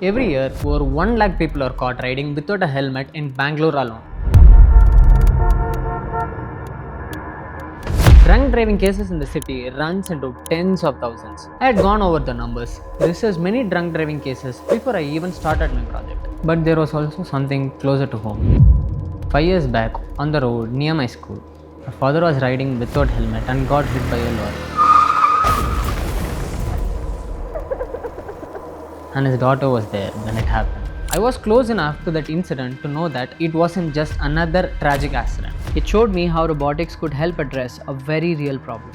Every year, over 1 lakh people are caught riding without a helmet in Bangalore alone. Drunk driving cases in the city runs into tens of thousands. I had gone over the numbers, researched many drunk driving cases before I even started my project. But there was also something closer to home. 5 years back, on the road near my school, my father was riding without helmet and got hit by a lorry. And his daughter was there when it happened. I was close enough to that incident to know that it wasn't just another tragic accident. It showed me how robotics could help address a very real problem.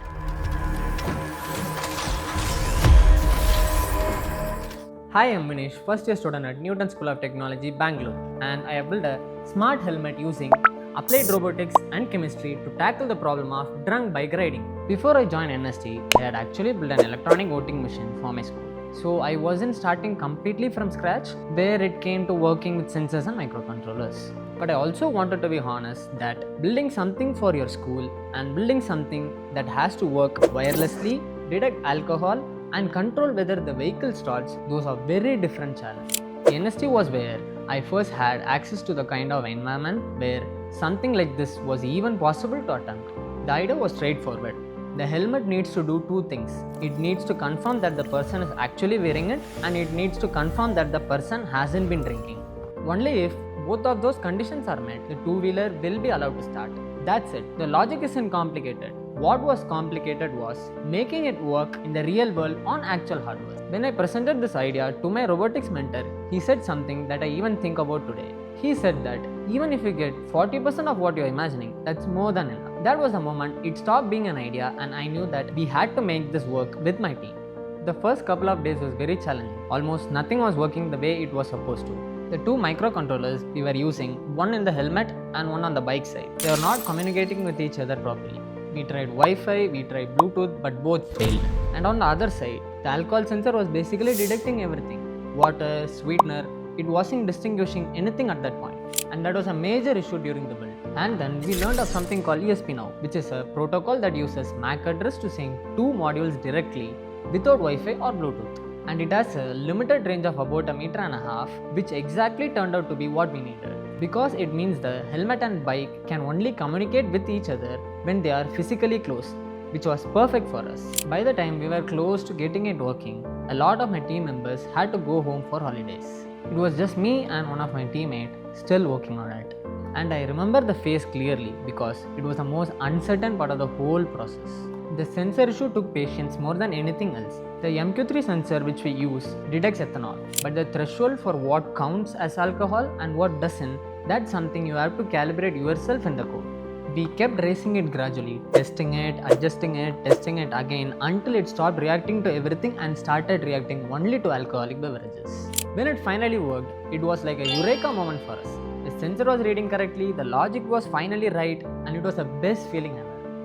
Hi, I'm Vineesh, first year student at Newton School of Technology, Bangalore, and I have built a smart helmet using applied robotics and chemistry to tackle the problem of drunk bike riding. Before I joined NST, I had actually built an electronic voting machine for my school. So I wasn't starting completely from scratch where it came to working with sensors and microcontrollers. But I also wanted to be honest that building something for your school and building something that has to work wirelessly, detect alcohol and control whether the vehicle starts, those are very different challenges. The NST was where I first had access to the kind of environment where something like this was even possible to attempt. The idea was straightforward. The helmet needs to do two things. It needs to confirm that the person is actually wearing it, and it needs to confirm that the person hasn't been drinking. Only if both of those conditions are met, the two-wheeler will be allowed to start. That's it. The logic isn't complicated. What was complicated was making it work in the real world on actual hardware. When I presented this idea to my robotics mentor, he said something that I even think about today. He said that even if you get 40% of what you're imagining, that's more than enough. That was the moment it stopped being an idea, and I knew that we had to make this work with my team. The first couple of days was very challenging. Almost nothing was working the way it was supposed to. The two microcontrollers we were using, one in the helmet and one on the bike side, they were not communicating with each other properly. We tried Wi-Fi, we tried Bluetooth, but both failed. And on the other side, the alcohol sensor was basically detecting everything. Water, sweetener, it wasn't distinguishing anything at that point. And that was a major issue during the build. And then we learned of something called ESP-NOW, which is a protocol that uses MAC address to sync two modules directly without Wi-Fi or Bluetooth. And it has a limited range of about 1.5 meters, which exactly turned out to be what we needed. Because it means the helmet and bike can only communicate with each other when they are physically close, which was perfect for us. By the time we were close to getting it working, a lot of my team members had to go home for holidays. It was just me and one of my teammates still working on it. And I remember the phase clearly because it was the most uncertain part of the whole process. The sensor issue took patience more than anything else. The MQ3 sensor which we use detects ethanol, but the threshold for what counts as alcohol and what doesn't, that's something you have to calibrate yourself in the code. We kept racing it gradually, testing it, adjusting it, testing it again until it stopped reacting to everything and started reacting only to alcoholic beverages. When it finally worked, it was like a Eureka Moment for us. The sensor was reading correctly, the logic was finally right, and it was the best feeling ever.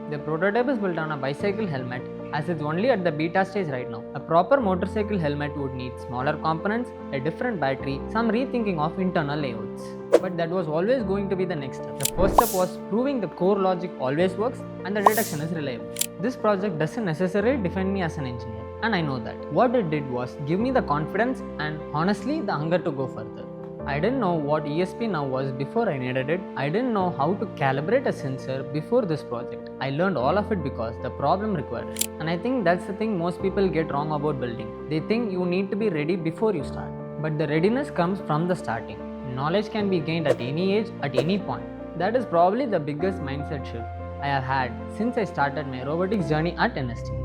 The prototype is built on a bicycle helmet as it's only at the beta stage right now. A proper motorcycle helmet would need smaller components, a different battery, some rethinking of internal layouts. But that was always going to be the next step. The first step was proving the core logic always works and the detection is reliable. This project doesn't necessarily define me as an engineer, and I know that. What it did was give me the confidence and honestly the hunger to go further. I didn't know what ESP-NOW was before I needed it. I didn't know how to calibrate a sensor before this project. I learned all of it because the problem required it. And I think that's the thing most people get wrong about building. They think you need to be ready before you start. But the readiness comes from the starting. Knowledge can be gained at any age, at any point. That is probably the biggest mindset shift I have had since I started my robotics journey at NST.